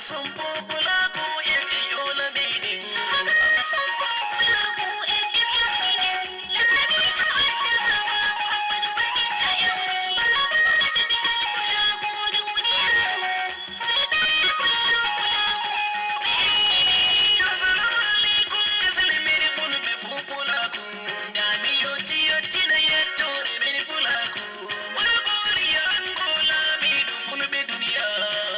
son popula ko en yola bidin Saga son popula ko en yawinin labi ka adama Muhammadu bakin da yawni baba ta bi kai kula ko duniya fulbe kula ko be assalamu alaikum muslimin fulbe popula ko da mi yotti yotti na yettore ben pula ko wala bori angola mi du fulbe duniya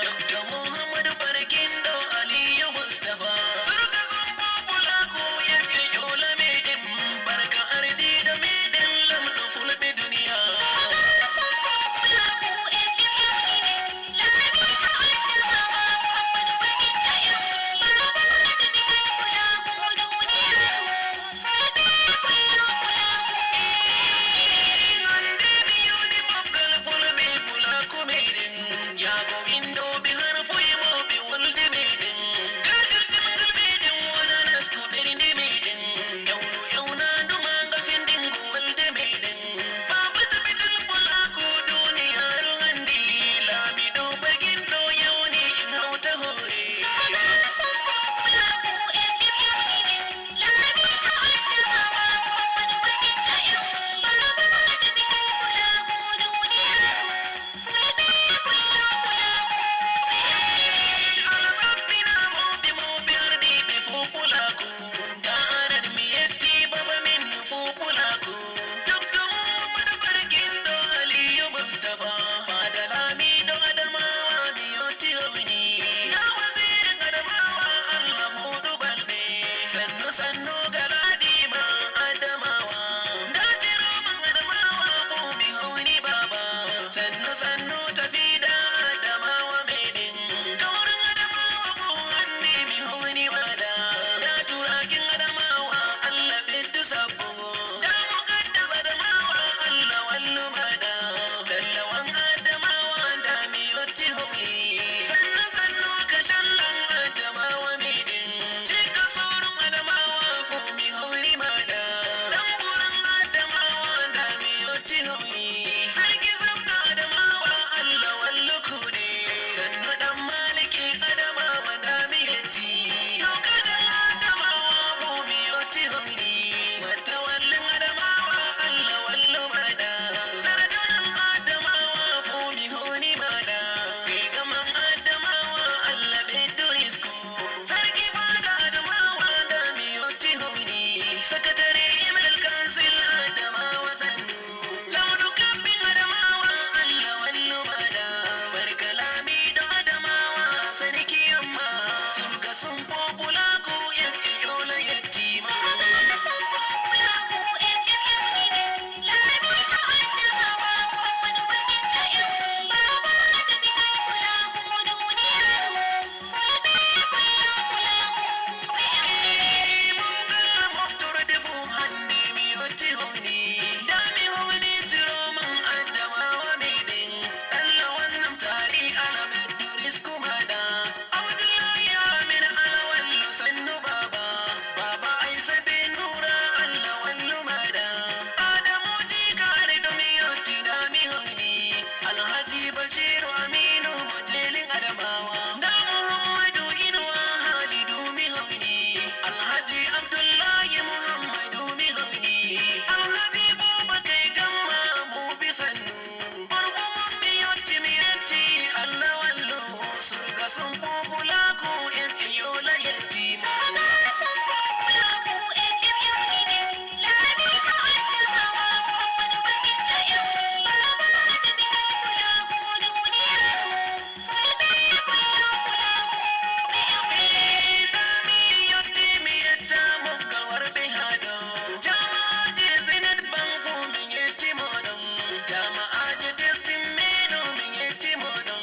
dr muhammadu barkindo aliyu mustafa surga son popula ko en yola medin barka ardi da medin lamdo fulbe duniya Saga son popula ko en yawinin labi ka adama Muhammadu bakin da yawni baba ta bi kai kula ko duniya fulbe kula ko be ngande mi yoni mabgal fulbe fula ko medin yago indo bi har foymo bi wolde medin gadir dimgal medin wana nasku berinde medin yawnu yawna dumanga findin wolde medin babata bidal fula ko duniyar handi lami do bargindo yawni in hauta hore Saga son popula ko en yawinin labi ka adama Muhammadu bakin da yawni baba ta bi kai kula ko duniya fulbe kula be alazabbina moɓe ardi ɓe fupulaku daaran mi yetti baba min fupulaku dokto muhammadu barkindo aliyu mustafa fada lamiɗo adamawa mi yotti howni na wasirin adamawa allah fuɗu balɗe sannu sannu galaɗima adamawa nda ciroman adamawa fu mi howni baba sannu sannu tafida adamawa meɗen kaurin adamawa fu hande mi howni wada da turakin adamawa allah ɓeddu sabbugo da muqaddas adamawa allah wallu mada dallawan adamawa da mi yotti howni sannu sannu ka shallan adamawa meɗen cika sorun adamawa fu mi howni mada damburan adamawa da mi yotti howni sarki sabta adamawa allah wallu kuɗe sannu dan maliki adamawa da mi yetti lokacin adamawa fu mi yotti howni matawallin adamawa allah wallu mada sardunan adamawa fu mi howni mada gaman adamawa allah ɓeddu risku sarki fada adamawa da mi yotti howni sakatare email council adamawa sannu lamdu kambin adamawa allah wallu mada barka lamiɗo adamawa sarki amma surga sun popula ko en yola yettima Saga son popula ko en yawinin labi ka adama Muhammadu bakin da yawni baba ta bi kai kula ko duniya fulbe kula be Mungal moftorde fu hande mi yotti howni da mi howni ciroman adamawa meɗen allah wannan tari ala ɓeddu risku maɗa abdullahi amin ala wallu sannu baba baba aisa be nura allah wallu maɗa adamu jikare ɗo mi yotti da mi howni alhaji bashiru aminu mojelin adamawa da muhammadu inuwa halidu mi howni alhaji abdullahi muhammadu mi howni alhaji bubakai gamma bubi sannu farko mi yetti allah wallu surga sun popula ko en yola yetti Saga son popula ko en yawinin labi ka adama Muhammadu bakin da yawni baba ta bi kai kula ko duniya fulbe kula be mi yotti mi yetta mofgal warɓe haɗo jama'aje zenet ban fu min yetti moɗon jama'aje testin meno min yetti moɗon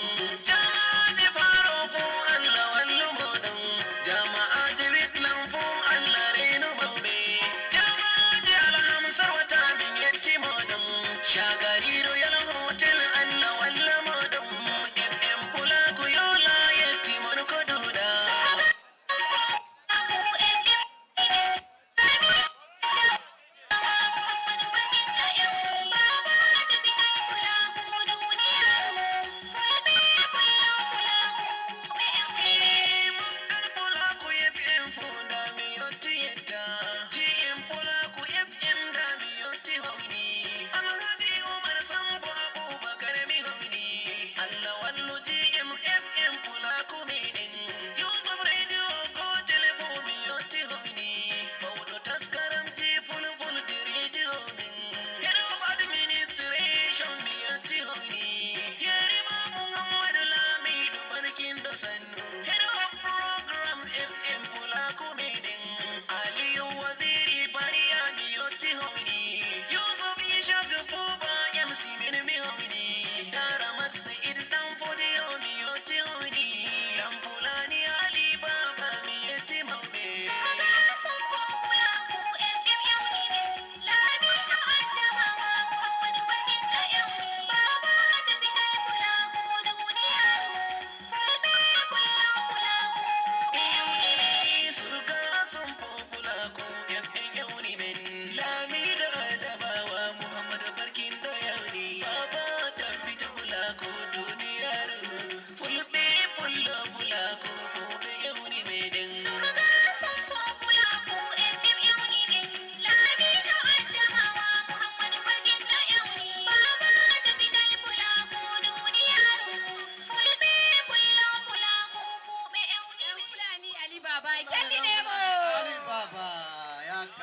jama'aje faro fu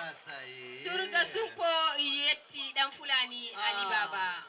wasaye surga supo yetti dan fulani Ali Baba